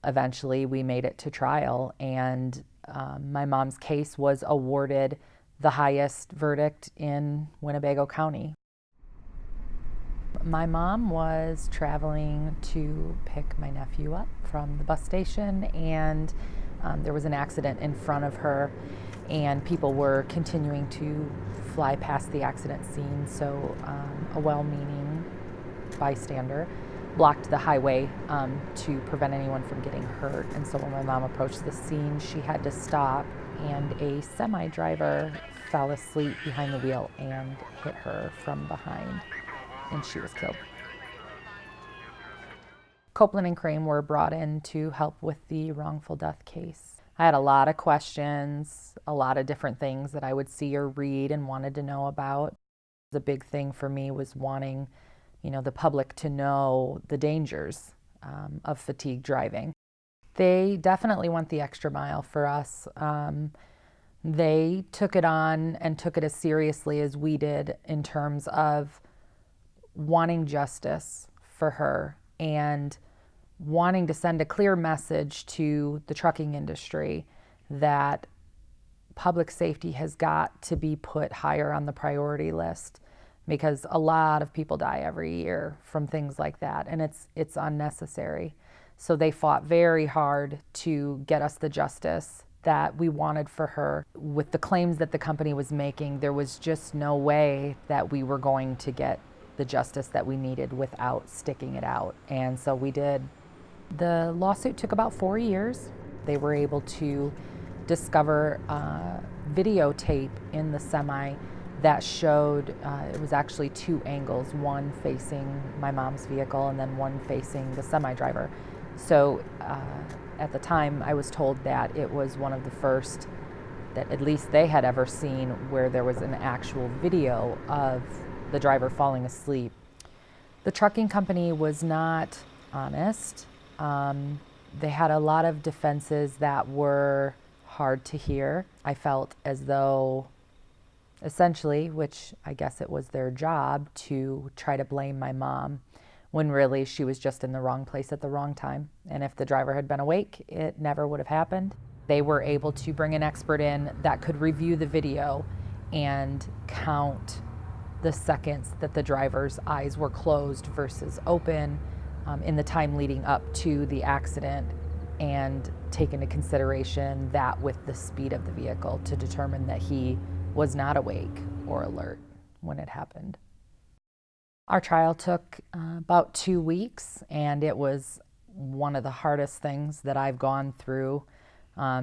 Eventually, we made it to trial, and my mom's case was awarded the highest verdict in Winnebago County. My mom was traveling to pick my nephew up from the bus station, and there was an accident in front of her, and people were continuing to fly past the accident scene, so a well-meaning bystander blocked the highway to prevent anyone from getting hurt. And so when my mom approached the scene, she had to stop, and a semi driver fell asleep behind the wheel and hit her from behind, and she was killed. Coplan Crane were brought in to help with the wrongful death case. I had a lot of questions, a lot of different things that I would see or read and wanted to know about. The big thing for me was wanting, the public to know the dangers of fatigue driving. They definitely went the extra mile for us. They took it on and took it as seriously as we did in terms of wanting justice for her and wanting to send a clear message to the trucking industry that public safety has got to be put higher on the priority list, because a lot of people die every year from things like that, and it's unnecessary. So they fought very hard to get us the justice that we wanted for her. With the claims that the company was making, there was just no way that we were going to get the justice that we needed without sticking it out, and so we did. The lawsuit took about 4 years. They were able to discover videotape in the semi that showed it was actually two angles, one facing my mom's vehicle and then one facing the semi driver. So at the time I was told that it was one of the first that at least they had ever seen where there was an actual video of the driver falling asleep. The trucking company was not honest. They had a lot of defenses that were hard to hear. I felt as though essentially, which I guess it was their job, to try to blame my mom, when really she was just in the wrong place at the wrong time. And if the driver had been awake, it never would have happened. They were able to bring an expert in that could review the video and count the seconds that the driver's eyes were closed versus open in the time leading up to the accident, and take into consideration that with the speed of the vehicle to determine that he was not awake or alert when it happened. Our trial took about 2 weeks, and it was one of the hardest things that I've gone through,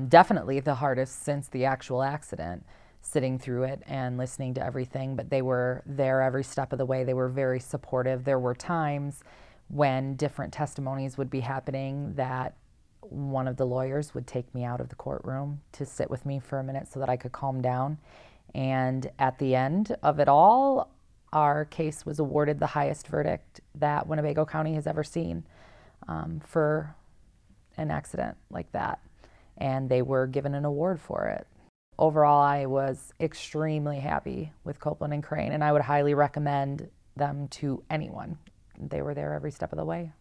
definitely the hardest since the actual accident, sitting through it and listening to everything. But they were there every step of the way. They were very supportive. There were times when different testimonies would be happening that one of the lawyers would take me out of the courtroom to sit with me for a minute so that I could calm down. And at the end of it all, our case was awarded the highest verdict that Winnebago County has ever seen for an accident like that. And they were given an award for it. Overall, I was extremely happy with Coplan Crane, and I would highly recommend them to anyone. They were there every step of the way.